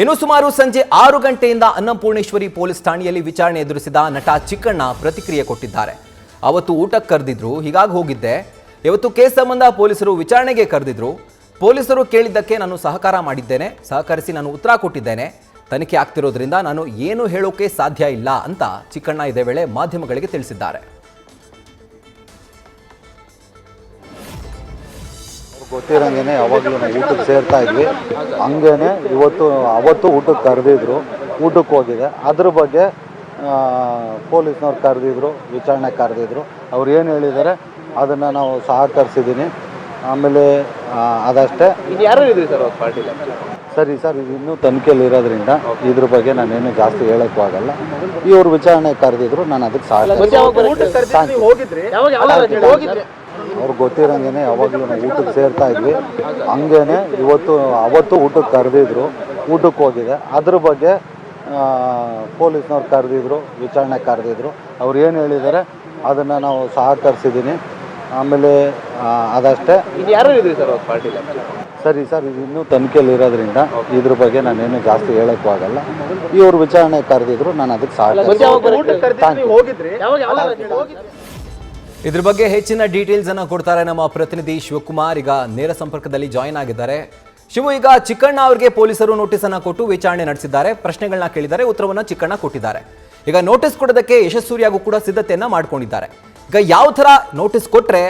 ಇನ್ನು ಸುಮಾರು ಸಂಜೆ 6 ಗಂಟೆಯಿಂದ ಅನ್ನಪೂರ್ಣೇಶ್ವರಿ ಪೊಲೀಸ್ ಠಾಣೆಯಲ್ಲಿ ವಿಚಾರಣೆ ಎದುರಿಸಿದ ನಟ ಚಿಕ್ಕಣ್ಣ ಪ್ರತಿಕ್ರಿಯೆ ಕೊಟ್ಟಿದ್ದಾರೆ. ಅವತ್ತು ಊಟಕ್ಕೆ ಕರೆದಿದ್ರು, ಹೀಗಾಗಿ ಹೋಗಿದ್ದೆ. ಇವತ್ತು ಕೇಸ್ ಸಂಬಂಧ ಪೊಲೀಸರು ವಿಚಾರಣೆಗೆ ಕರೆದಿದ್ರು. ಪೊಲೀಸರು ಕೇಳಿದ್ದಕ್ಕೆ ನಾನು ಸಹಕಾರ ಮಾಡಿದ್ದೇನೆ, ಸಹಕರಿಸಿ ನಾನು ಉತ್ತರ ಕೊಟ್ಟಿದ್ದೇನೆ. ತನಿಖೆ ಆಗ್ತಿರೋದ್ರಿಂದ ನಾನು ಏನು ಹೇಳೋಕೆ ಸಾಧ್ಯ ಇಲ್ಲ ಅಂತ ಚಿಕ್ಕಣ್ಣ ಇದೇ ವೇಳೆ ಮಾಧ್ಯಮಗಳಿಗೆ ತಿಳಿಸಿದ್ದಾರೆ. ಗೊತ್ತಿರಂಗೆ ಯಾವಾಗಲೂ ನಾವು ಊಟಕ್ಕೆ ಸೇರ್ತಾ ಇದ್ವಿ. ಹಂಗೇನೆ ಅವತ್ತು ಊಟಕ್ಕೆ ಕರೆದಿದ್ರು, ಊಟಕ್ಕೆ ಹೋಗಿದೆ. ಅದ್ರ ಬಗ್ಗೆ ಪೊಲೀಸ್ನವ್ರು ಕರೆದಿದ್ರು, ವಿಚಾರಣೆ ಕರೆದಿದ್ರು. ಅವ್ರು ಏನು ಹೇಳಿದ್ದಾರೆ ಅದನ್ನು ನಾವು ಸಹಕರಿಸಿದ್ದೀನಿ. ಆಮೇಲೆ ಅದಷ್ಟೇ. ಸರಿ ಸರ್, ಇದು ಇನ್ನೂ ತನಿಖೆಯಲ್ಲಿ ಇರೋದ್ರಿಂದ ಇದ್ರ ಬಗ್ಗೆ ನಾನೇನು ಜಾಸ್ತಿ ಹೇಳೋಕ್ಕೂ ಆಗಲ್ಲ. ಇವ್ರು ವಿಚಾರಣೆ ಕರೆದಿದ್ರು, ನಾನು ಅದಕ್ಕೆ ಸಹಕರಿಸ್ತೀನಿ. ಅವ್ರು ಗೊತ್ತಿರಂಗೆ ಯಾವಾಗಲೂ ನಾವು ಊಟಕ್ಕೆ ಸೇರ್ತಾ ಇದ್ವಿ. ಹಂಗೇನೆ ಅವತ್ತು ಊಟಕ್ಕೆ ಕರೆದಿದ್ರು, ಊಟಕ್ಕೆ ಹೋಗಿದೆ. ಅದ್ರ ಬಗ್ಗೆ ಪೊಲೀಸ್ನವ್ರು ಕರೆದಿದ್ರು, ವಿಚಾರಣೆ ಕರೆದಿದ್ರು. ಅವ್ರು ಏನು ಹೇಳಿದ್ದಾರೆ ಅದನ್ನು ನಾವು ಸಹಕರಿಸಿದ್ದೀನಿ. ಆಮೇಲೆ ಅದಷ್ಟೇ. ಸರಿ ಸರ್, ಇದು ಇನ್ನೂ ತನಿಖೆಯಲ್ಲಿ ಇರೋದ್ರಿಂದ ಇದ್ರ ಬಗ್ಗೆ ನಾನೇನು ಜಾಸ್ತಿ ಹೇಳೋಕ್ಕೂ ಆಗಲ್ಲ. ಇವ್ರು ವಿಚಾರಣೆ ಕರೆದಿದ್ರು, ನಾನು ಅದಕ್ಕೆ ಸಹಕರಿಸ್ತೀನಿ. ಇದ್ರ ಬಗ್ಗೆ ಹೆಚ್ಚಿನ ಡೀಟೇಲ್ಸ್ ಅನ್ನು ಕೊಡ್ತಾರೆ ನಮ್ಮ ಪ್ರತಿನಿಧಿ ಶಿವಕುಮಾರ್. ಈಗ ನೇರ ಸಂಪರ್ಕದಲ್ಲಿ ಜಾಯಿನ್ ಆಗಿದ್ದಾರೆ. ಶಿವು, ಈಗ ಚಿಕ್ಕಣ್ಣ ಅವರಿಗೆ ಪೊಲೀಸರು ನೋಟಿಸ್ ಅನ್ನ ಕೊಟ್ಟು ವಿಚಾರಣೆ ನಡೆಸಿದ್ದಾರೆ, ಪ್ರಶ್ನೆಗಳನ್ನ ಕೇಳಿದ್ದಾರೆ, ಉತ್ತರವನ್ನ ಚಿಕ್ಕಣ್ಣ ಕೊಟ್ಟಿದ್ದಾರೆ. ಈಗ ನೋಟಿಸ್ ಕೊಡೋದಕ್ಕೆ ಯಶಸ್ಸೂರ್ಯಾಗೂ ಕೂಡ ಸಿದ್ಧತೆಯನ್ನ ಮಾಡ್ಕೊಂಡಿದ್ದಾರೆ. ಈಗ ಯಾವ ತರ ನೋಟಿಸ್ ಕೊಟ್ರೆ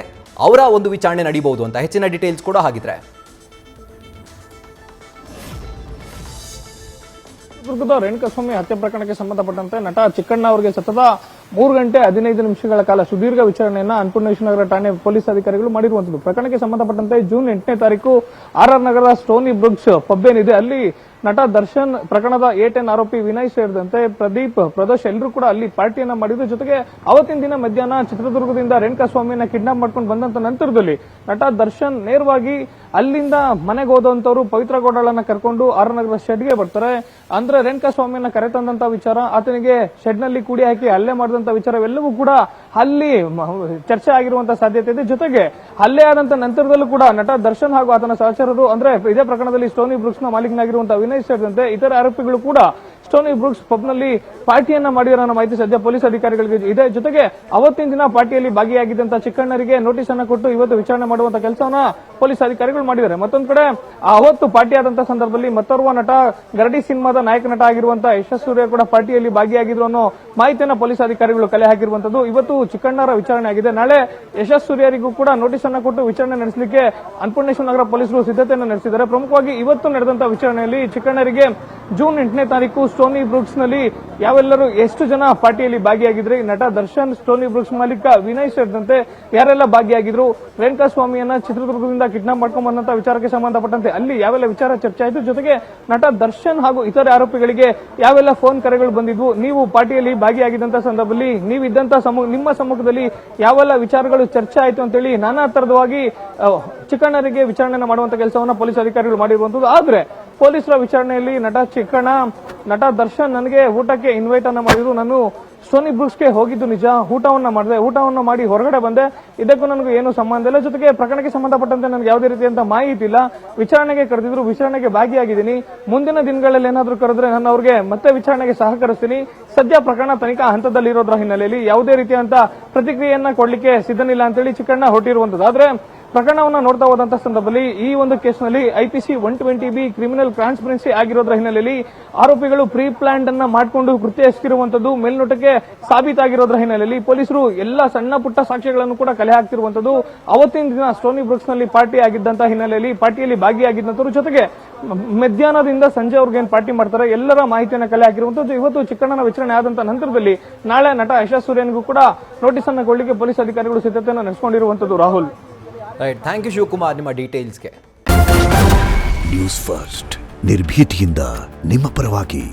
ಅವರ ಒಂದು ವಿಚಾರಣೆ ನಡೀಬಹುದು ಅಂತ ಹೆಚ್ಚಿನ ಡೀಟೇಲ್ಸ್ ಕೂಡ ಹಾಗಿದ್ರೆ. ಚಿತ್ರದುರ್ಗದ ರೇಣುಕಾಸ್ವಾಮಿ ಹತ್ಯೆ ಪ್ರಕರಣಕ್ಕೆ ಸಂಬಂಧಪಟ್ಟಂತೆ ನಟ ಚಿಕ್ಕಣ್ಣ ಅವರಿಗೆ ಸತತ 3 ಗಂಟೆ 15 ನಿಮಿಷಗಳ ಕಾಲ ಸುದೀರ್ಘ ವಿಚಾರಣೆಯನ್ನ ಅನ್ನಪೂರ್ಣೇಶ್ವರಿ ನಗರ ಠಾಣೆ ಪೊಲೀಸ್ ಅಧಿಕಾರಿಗಳು ಮಾಡಿರುವಂತದ್ದು. ಪ್ರಕರಣಕ್ಕೆ ಸಂಬಂಧಪಟ್ಟಂತೆ ಜೂನ್ 8ನೇ ತಾರೀಕು RR ನಗರದ ಸ್ಟೋನಿ ಬ್ರೂಕ್ಸ್ ಪಬ್ ಏನಿದೆ, ಅಲ್ಲಿ ನಟ ದರ್ಶನ್, ಪ್ರಕರಣದ A10 ಆರೋಪಿ ವಿನಯ್ ಸೇರಿದಂತೆ ಪ್ರದೀಪ್, ಪ್ರದೋಷ್ ಎಲ್ಲರೂ ಕೂಡ ಅಲ್ಲಿ ಪಾರ್ಟಿಯನ್ನ ಮಾಡಿದ್ರು. ಜೊತೆಗೆ ಅವತ್ತಿನ ದಿನ ಮಧ್ಯಾಹ್ನ ಚಿತ್ರದುರ್ಗದಿಂದ ರೇಣುಕಾಸ್ವಾಮಿಯನ್ನ ಕಿಡ್ನಾಪ್ ಮಾಡ್ಕೊಂಡು ಬಂದಂತ ನಂತರದಲ್ಲಿ ನಟ ದರ್ಶನ್ ನೇರವಾಗಿ ಅಲ್ಲಿಂದ ಮನೆಗೆ ಹೋದಂತವರು ಪವಿತ್ರ ಗೌಡಳನ್ನ ಕರ್ಕೊಂಡು RR ನಗರ ಶೆಡ್ಗೆ ಬರ್ತಾರೆ. ಅಂದ್ರೆ ರೇಣುಕಾಸ್ವಾಮಿಯನ್ನ ಕರೆತಂದಂತ ವಿಚಾರ, ಆತನಿಗೆ ಶೆಡ್ ನಲ್ಲಿ ಕೂಡಿ ಹಾಕಿ ಹಲ್ಲೆ ಮಾಡಿದಂತ ವಿಚಾರವೆಲ್ಲವೂ ಕೂಡ ಅಲ್ಲಿ ಚರ್ಚೆ ಆಗಿರುವಂತಹ ಸಾಧ್ಯತೆ ಇದೆ. ಜೊತೆಗೆ ಹಲ್ಲೆ ಆದಂತ ನಂತರದಲ್ಲೂ ಕೂಡ ನಟ ದರ್ಶನ್ ಹಾಗೂ ಆತನ ಸಹಚರರು, ಅಂದ್ರೆ ಇದೇ ಪ್ರಕರಣದಲ್ಲಿ ಸ್ಟೋನಿ ಬ್ರೂಕ್ಸ್ ನ ಮಾಲೀಕನಾಗಿರುವಂತಹ ವಿನಯ್ ಸೇರಿದಂತೆ ಇತರ ಆರೋಪಿಗಳು ಕೂಡ ಸ್ಟೋನಿ ಬ್ರೂಕ್ಸ್ ಪಬ್ ನಲ್ಲಿ ಪಾರ್ಟಿಯನ್ನ ಮಾಡಿರೋ ಮಾಹಿತಿ ಸದ್ಯ ಪೊಲೀಸ್ ಅಧಿಕಾರಿಗಳಿಗೆ ಇದೆ. ಜೊತೆಗೆ ಅವತ್ತಿನ ದಿನ ಪಾರ್ಟಿಯಲ್ಲಿ ಭಾಗಿಯಾಗಿದ್ದಂತ ಚಿಕ್ಕಣ್ಣರಿಗೆ ನೋಟಿಸ್ ಅನ್ನ ಕೊಟ್ಟು ಇವತ್ತು ವಿಚಾರಣೆ ಮಾಡುವಂತ ಕೆಲಸವನ್ನ ಪೊಲೀಸ್ ಅಧಿಕಾರಿಗಳು ಮಾಡಿದ್ದಾರೆ. ಮತ್ತೊಂದು ಕಡೆ ಅವತ್ತು ಪಾರ್ಟಿ ಆದಂತಹ ಸಂದರ್ಭದಲ್ಲಿ ಮತ್ತೋರ್ವ ನಟ ಗರಡಿ ಸಿನಿಮಾದ ನಾಯಕ ನಟ ಆಗಿರುವಂತಹ ಯಶಸ್ಸೂರ್ಯ ಕೂಡ ಪಾರ್ಟಿಯಲ್ಲಿ ಭಾಗಿಯಾಗಿದ್ರು ಅನ್ನೋ ಮಾಹಿತಿಯನ್ನ ಪೊಲೀಸ್ ಅಧಿಕಾರಿಗಳು ಕಲೆ ಹಾಕಿರುವಂತದ್ದು. ಇವತ್ತು ಚಿಕ್ಕಣ್ಣರ ವಿಚಾರಣೆ ಆಗಿದೆ. ನಾಳೆ ಯಶಸ್ಸೂರ್ಯರಿಗೂ ಕೂಡ ನೋಟಿಸ್ ಅನ್ನ ಕೊಟ್ಟು ವಿಚಾರಣೆ ನಡೆಸಲಿಕ್ಕೆ ಅನ್ನಪೂರ್ಣೇಶ್ವರಿ ನಗರ ಪೊಲೀಸರು ಸಿದ್ಧತೆಯನ್ನು ನಡೆಸಿದ್ದಾರೆ. ಪ್ರಮುಖವಾಗಿ ಇವತ್ತು ನಡೆದಂತಹ ವಿಚಾರಣೆಯಲ್ಲಿ ಚಿಕ್ಕಣ್ಣರಿಗೆ ಜೂನ್ 8ನೇ ತಾರೀಕು ಸ್ಟೋನಿ ಬ್ರೂಕ್ಸ್ ನಲ್ಲಿ ಯಾವೆಲ್ಲರೂ ಎಷ್ಟು ಜನ ಪಾರ್ಟಿಯಲ್ಲಿ ಭಾಗಿಯಾಗಿದ್ರೆ, ನಟ ದರ್ಶನ್, ಸ್ಟೋನಿ ಬ್ರೂಕ್ಸ್ ಮಾಲೀಕ ವಿನಯ್ ಸೇರಿದಂತೆ ಯಾರೆಲ್ಲ ಭಾಗಿಯಾಗಿದ್ರು, ರೇಣುಕಾಸ್ವಾಮಿಯನ್ನ ಚಿತ್ರದುರ್ಗದಿಂದ ಕಿಡ್ನಾಪ್ ಮಾಡ್ಕೊಂಡ್ ಬಂದಂತ ವಿಚಾರಕ್ಕೆ ಸಂಬಂಧಪಟ್ಟಂತೆ ಅಲ್ಲಿ ಯಾವೆಲ್ಲ ವಿಚಾರ ಚರ್ಚೆ ಆಯಿತು, ಜೊತೆಗೆ ನಟ ದರ್ಶನ್ ಹಾಗೂ ಇತರ ಆರೋಪಿಗಳಿಗೆ ಯಾವೆಲ್ಲ ಫೋನ್ ಕರೆಗಳು ಬಂದಿದ್ವು, ನೀವು ಪಾರ್ಟಿಯಲ್ಲಿ ಭಾಗಿಯಾಗಿದ್ದಂತ ಸಂದರ್ಭದಲ್ಲಿ ನೀವಿದ್ದಂತ ನಿಮ್ಮ ಸಮ್ಮುಖದಲ್ಲಿ ಯಾವೆಲ್ಲ ವಿಚಾರಗಳು ಚರ್ಚೆ ಆಯಿತು ಅಂತೇಳಿ ನಾನಾ ತರದವಾಗಿ ಚಿಕ್ಕಣ್ಣರಿಗೆ ವಿಚಾರಣೆ ಮಾಡುವಂತ ಕೆಲಸವನ್ನ ಪೊಲೀಸ್ ಅಧಿಕಾರಿಗಳು ಮಾಡಿರುವಂತದ್ದು. ಆದ್ರೆ ಪೊಲೀಸರ ವಿಚಾರಣೆಯಲ್ಲಿ ನಟ ದರ್ಶನ್ ನನಗೆ ಊಟಕ್ಕೆ ಇನ್ವೈಟ್ ಅನ್ನ ಮಾಡಿದ್ರು, ನಾನು ಸ್ಟೋನಿ ಬ್ರೂಕ್ಸ್ಗೆ ಹೋಗಿದ್ದು ನಿಜ, ಊಟವನ್ನ ಮಾಡಿ ಹೊರಗಡೆ ಬಂದೆ, ಇದಕ್ಕೂ ನನಗೂ ಏನು ಸಂಬಂಧ ಇಲ್ಲ. ಜೊತೆಗೆ ಪ್ರಕರಣಕ್ಕೆ ಸಂಬಂಧಪಟ್ಟಂತೆ ನನಗೆ ಯಾವುದೇ ರೀತಿಯಂತ ಮಾಹಿತಿ ಇಲ್ಲ. ವಿಚಾರಣೆಗೆ ಕರೆದಿದ್ರು, ವಿಚಾರಣೆಗೆ ಭಾಗಿಯಾಗಿದ್ದೀನಿ. ಮುಂದಿನ ದಿನಗಳಲ್ಲಿ ಏನಾದರೂ ಕರೆದ್ರೆ ನಾನು ಅವ್ರಿಗೆ ಮತ್ತೆ ವಿಚಾರಣೆಗೆ ಸಹಕರಿಸ್ತೀನಿ. ಸದ್ಯ ಪ್ರಕರಣ ತನಿಖಾ ಹಂತದಲ್ಲಿ ಇರೋದ್ರ ಹಿನ್ನೆಲೆಯಲ್ಲಿ ಯಾವುದೇ ರೀತಿಯಂತ ಪ್ರತಿಕ್ರಿಯೆಯನ್ನ ಕೊಡ್ಲಿಕ್ಕೆ ಸಿದ್ಧನಿಲ್ಲ ಅಂತೇಳಿ ಚಿಕ್ಕಣ್ಣ ಹೊರಟಿರುವಂತದ್ದು. ಆದ್ರೆ ಪ್ರಕರಣವನ್ನ ನೋಡ್ತಾ ಹೋದಂತ ಸಂದರ್ಭದಲ್ಲಿ ಈ ಒಂದು ಕೇಸ್ನಲ್ಲಿ IPC 120B ಕ್ರಿಮಿನಲ್ ಟ್ರಾನ್ಸ್ಪರೆನ್ಸಿ ಆಗಿರೋದ್ರ ಹಿನ್ನೆಲೆಯಲ್ಲಿ ಆರೋಪಿಗಳು ಪ್ರೀ ಪ್ಲಾನ್ ಅನ್ನ ಮಾಡಿಕೊಂಡು ಕೃತ್ಯ ಎಸಗಿರುವಂತದ್ದು ಮೇಲ್ನೋಟಕ್ಕೆ ಸಾಬೀತಾಗಿರೋದ್ರ ಹಿನ್ನೆಲೆಯಲ್ಲಿ ಪೊಲೀಸರು ಎಲ್ಲ ಸಣ್ಣ ಪುಟ್ಟ ಸಾಕ್ಷ್ಯಗಳನ್ನು ಕೂಡ ಕಲೆ ಹಾಕ್ತಿರುವಂತದ್ದು. ಅವತ್ತಿನ ದಿನ ಸ್ಟೋನಿ ಬ್ರೂಕ್ಸ್ ನಲ್ಲಿ ಪಾರ್ಟಿ ಆಗಿದ್ದಂತ ಹಿನ್ನೆಲೆಯಲ್ಲಿ ಪಾರ್ಟಿಯಲ್ಲಿ ಭಾಗಿಯಾಗಿದ್ದಂತರು, ಜೊತೆಗೆ ಮಧ್ಯಾಹ್ನದಿಂದ ಸಂಜೆ ಅವ್ರಿಗೆ ಏನ್ ಪಾರ್ಟಿ ಮಾಡ್ತಾರೆ ಎಲ್ಲರ ಮಾಹಿತಿಯನ್ನು ಕಲೆ ಹಾಕಿರುವಂತದ್ದು. ಇವತ್ತು ಚಿಕ್ಕಣ್ಣನ ವಿಚಾರಣೆ ಆದಂತ ನಂತರದಲ್ಲಿ ನಾಳೆ ನಟ ಯಶಸ್ಸೂರ್ಯನಿಗೂ ಕೂಡ ನೋಟಿಸ್ ಅನ್ನು ಕೊಡಲಿಕ್ಕೆ ಪೊಲೀಸ್ ಅಧಿಕಾರಿಗಳು ಸಿದ್ಧತೆಯನ್ನು ನಡೆಸಿಕೊಂಡಿರುವಂತದ್ದು. Rahul, right, thank you Shivakumar ನಿಮ್ಮ ಡೀಟೇಲ್ಸ್ಗೆ. ನ್ಯೂಸ್ ಫಸ್ಟ್ ನಿರ್ಭೀತಿಯಿಂದ ನಿಮ್ಮ ಪರವಾಗಿ.